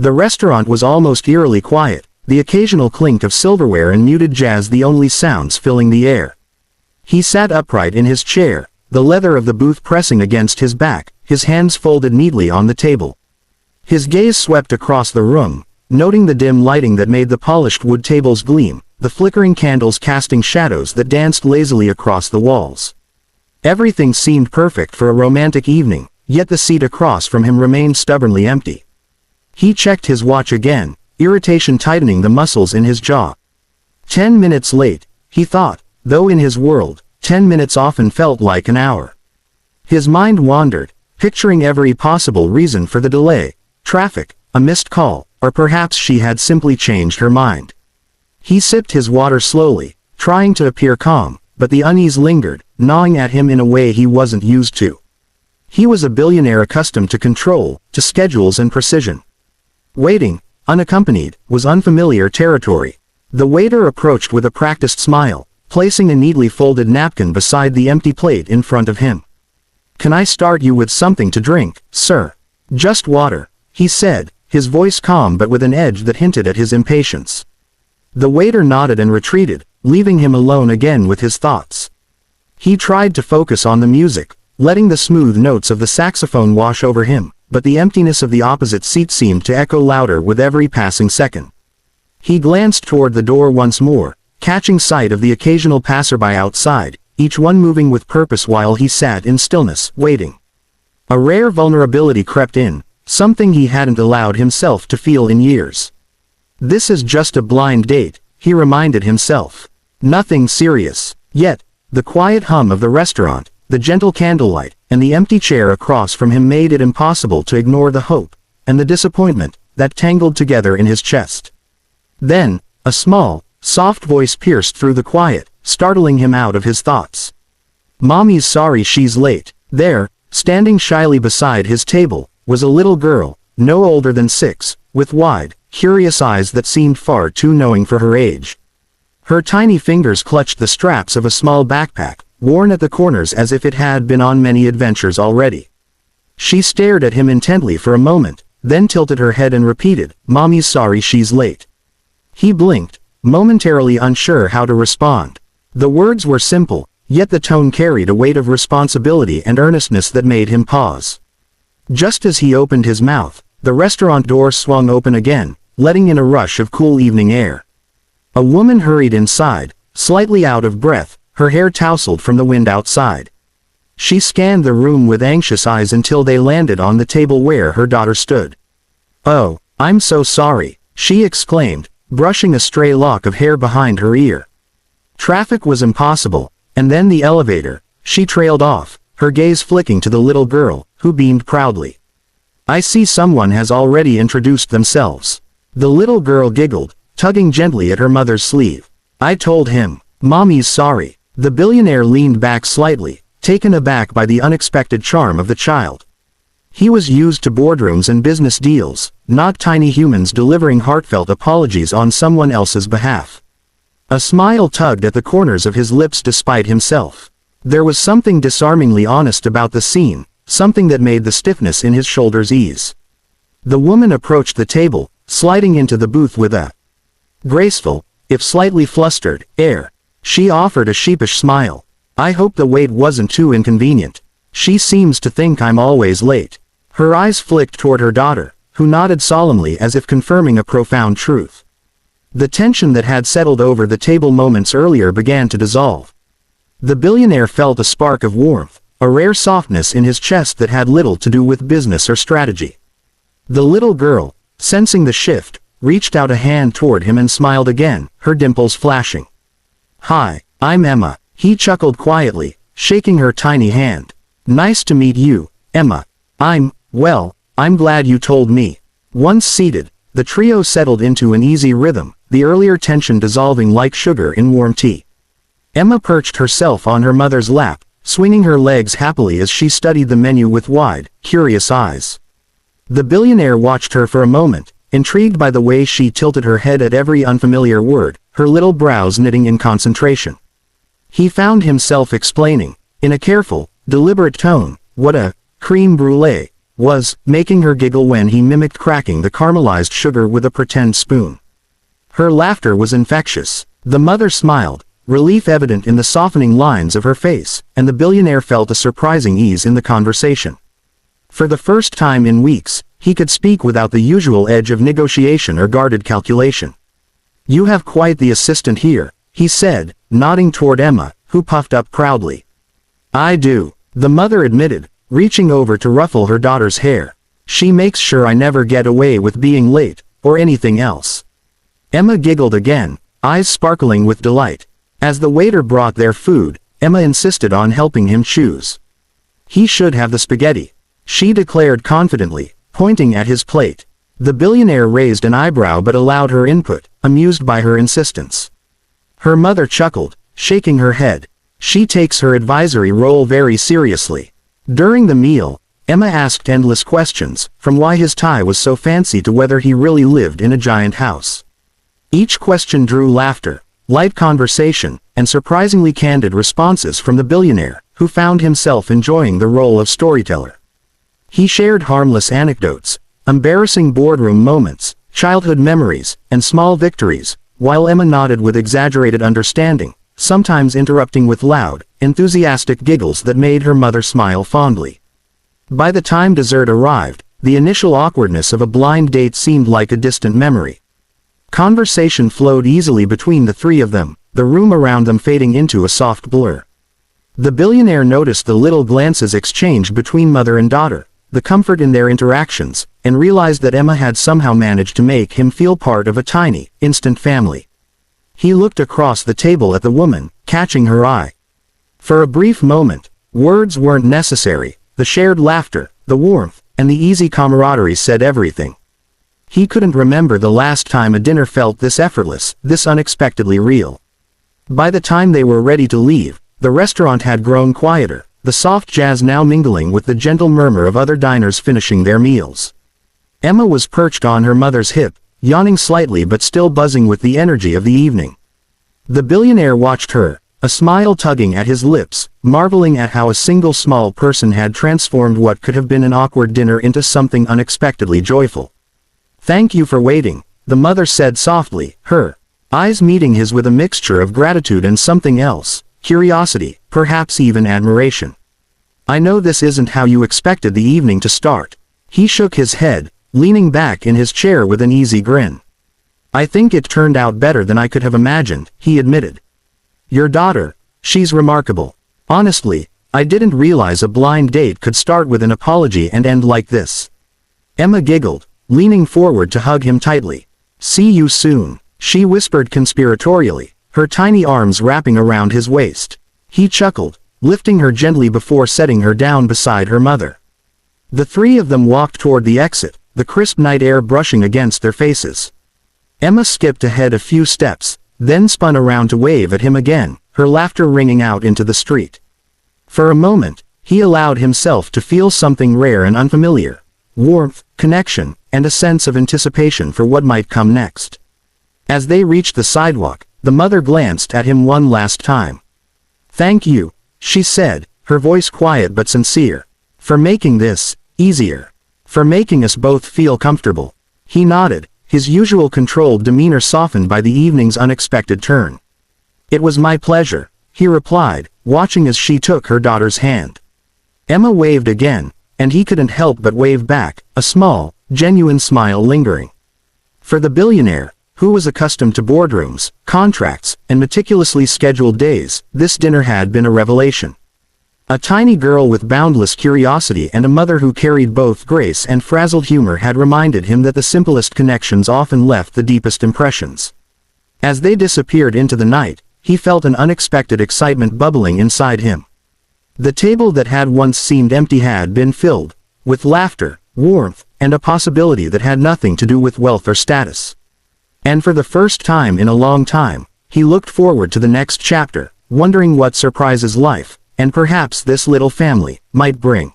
The restaurant was almost eerily quiet, the occasional clink of silverware and muted jazz the only sounds filling the air. He sat upright in his chair, the leather of the booth pressing against his back, his hands folded neatly on the table. His gaze swept across the room, noting the dim lighting that made the polished wood tables gleam, the flickering candles casting shadows that danced lazily across the walls. Everything seemed perfect for a romantic evening, yet the seat across from him remained stubbornly empty. He checked his watch again, irritation tightening the muscles in his jaw. 10 minutes late, he thought, though in his world, 10 minutes often felt like an hour. His mind wandered, picturing every possible reason for the delay: traffic, a missed call, or perhaps she had simply changed her mind. He sipped his water slowly, trying to appear calm, but the unease lingered, gnawing at him in a way he wasn't used to. He was a billionaire accustomed to control, to schedules and precision. Waiting, unaccompanied, was unfamiliar territory. The waiter approached with a practiced smile, placing a neatly folded napkin beside the empty plate in front of him. "Can I start you with something to drink, sir?" "Just water," he said, his voice calm but with an edge that hinted at his impatience. The waiter nodded and retreated, leaving him alone again with his thoughts. He tried to focus on the music, letting the smooth notes of the saxophone wash over him, but the emptiness of the opposite seat seemed to echo louder with every passing second. He glanced toward the door once more, catching sight of the occasional passerby outside, each one moving with purpose while he sat in stillness, waiting. A rare vulnerability crept in, something he hadn't allowed himself to feel in years. This is just a blind date, he reminded himself. Nothing serious. Yet, the quiet hum of the restaurant, the gentle candlelight, and the empty chair across from him made it impossible to ignore the hope, and the disappointment, that tangled together in his chest. Then, a small, soft voice pierced through the quiet, startling him out of his thoughts. "Mommy's sorry she's late." There, standing shyly beside his table, was a little girl, no older than 6, with wide, curious eyes that seemed far too knowing for her age. Her tiny fingers clutched the straps of a small backpack, worn at the corners as if it had been on many adventures already. She stared at him intently for a moment, then tilted her head and repeated, "Mommy's sorry she's late." He blinked, momentarily unsure how to respond. The words were simple, yet the tone carried a weight of responsibility and earnestness that made him pause. Just as he opened his mouth, the restaurant door swung open again, letting in a rush of cool evening air. A woman hurried inside, slightly out of breath, her hair tousled from the wind outside. She scanned the room with anxious eyes until they landed on the table where her daughter stood. "Oh, I'm so sorry," she exclaimed, brushing a stray lock of hair behind her ear. Traffic was impossible, and then the elevator. She trailed off, her gaze flicking to the little girl, who beamed proudly. "I see someone has already introduced themselves." The little girl giggled, tugging gently at her mother's sleeve. "I told him. Mommy's sorry." The billionaire leaned back slightly, taken aback by the unexpected charm of the child. He was used to boardrooms and business deals, not tiny humans delivering heartfelt apologies on someone else's behalf. A smile tugged at the corners of his lips despite himself. There was something disarmingly honest about the scene, something that made the stiffness in his shoulders ease. The woman approached the table, sliding into the booth with a graceful, if slightly flustered, air. She offered a sheepish smile. "I hope the wait wasn't too inconvenient. She seems to think I'm always late." Her eyes flicked toward her daughter, who nodded solemnly as if confirming a profound truth. The tension that had settled over the table moments earlier began to dissolve. The billionaire felt a spark of warmth, a rare softness in his chest that had little to do with business or strategy. The little girl, sensing the shift, reached out a hand toward him and smiled again, her dimples flashing. "Hi, I'm Emma," he chuckled quietly, shaking her tiny hand. "Nice to meet you, Emma. I'm glad you told me." Once seated, the trio settled into an easy rhythm, the earlier tension dissolving like sugar in warm tea. Emma perched herself on her mother's lap, swinging her legs happily as she studied the menu with wide, curious eyes. The billionaire watched her for a moment, intrigued by the way she tilted her head at every unfamiliar word, her little brows knitting in concentration. He found himself explaining, in a careful, deliberate tone, what a crème brûlée was making her giggle when he mimicked cracking the caramelized sugar with a pretend spoon. Her laughter was infectious. The mother smiled, relief evident in the softening lines of her face, and the billionaire felt a surprising ease in the conversation. For the first time in weeks, he could speak without the usual edge of negotiation or guarded calculation. "You have quite the assistant here," he said, nodding toward Emma, who puffed up proudly. "I do," the mother admitted, reaching over to ruffle her daughter's hair. "She makes sure I never get away with being late, or anything else." Emma giggled again, eyes sparkling with delight. As the waiter brought their food, Emma insisted on helping him choose. "He should have the spaghetti," she declared confidently, pointing at his plate. The billionaire raised an eyebrow but allowed her input, amused by her insistence. Her mother chuckled, shaking her head. She takes her advisory role very seriously. During the meal, Emma asked endless questions, from why his tie was so fancy to whether he really lived in a giant house. Each question drew laughter, light conversation, and surprisingly candid responses from the billionaire, who found himself enjoying the role of storyteller. He shared harmless anecdotes, embarrassing boardroom moments, childhood memories, and small victories, while Emma nodded with exaggerated understanding, sometimes interrupting with loud, enthusiastic giggles that made her mother smile fondly. By the time dessert arrived, the initial awkwardness of a blind date seemed like a distant memory. Conversation flowed easily between the three of them, the room around them fading into a soft blur. The billionaire noticed the little glances exchanged between mother and daughter, the comfort in their interactions, and realized that Emma had somehow managed to make him feel part of a tiny, instant family. He looked across the table at the woman, catching her eye. For a brief moment, words weren't necessary. The shared laughter, the warmth, and the easy camaraderie said everything. He couldn't remember the last time a dinner felt this effortless, this unexpectedly real. By the time they were ready to leave, the restaurant had grown quieter, the soft jazz now mingling with the gentle murmur of other diners finishing their meals. Emma was perched on her mother's hip, yawning slightly but still buzzing with the energy of the evening. The billionaire watched her, a smile tugging at his lips, marveling at how a single small person had transformed what could have been an awkward dinner into something unexpectedly joyful. "Thank you for waiting," the mother said softly, her eyes meeting his with a mixture of gratitude and something else, curiosity, perhaps even admiration. "I know this isn't how you expected the evening to start." He shook his head, leaning back in his chair with an easy grin. "I think it turned out better than I could have imagined," he admitted. "Your daughter, she's remarkable. Honestly, I didn't realize a blind date could start with an apology and end like this." Emma giggled, leaning forward to hug him tightly. "See you soon," she whispered conspiratorially, her tiny arms wrapping around his waist. He chuckled, lifting her gently before setting her down beside her mother. The three of them walked toward the exit, the crisp night air brushing against their faces. Emma skipped ahead a few steps, then spun around to wave at him again, her laughter ringing out into the street. For a moment, he allowed himself to feel something rare and unfamiliar: warmth, connection, and a sense of anticipation for what might come next. As they reached the sidewalk, the mother glanced at him one last time. "Thank you," she said, her voice quiet but sincere, "for making this easier. For making us both feel comfortable." He nodded, his usual controlled demeanor softened by the evening's unexpected turn. "It was my pleasure," he replied, watching as she took her daughter's hand. Emma waved again, and he couldn't help but wave back, a small, genuine smile lingering. For the billionaire, who was accustomed to boardrooms, contracts, and meticulously scheduled days, this dinner had been a revelation. A tiny girl with boundless curiosity and a mother who carried both grace and frazzled humor had reminded him that the simplest connections often left the deepest impressions. As they disappeared into the night, he felt an unexpected excitement bubbling inside him. The table that had once seemed empty had been filled, with laughter, warmth, and a possibility that had nothing to do with wealth or status. And for the first time in a long time, he looked forward to the next chapter, wondering what surprises life, and perhaps this little family, might bring.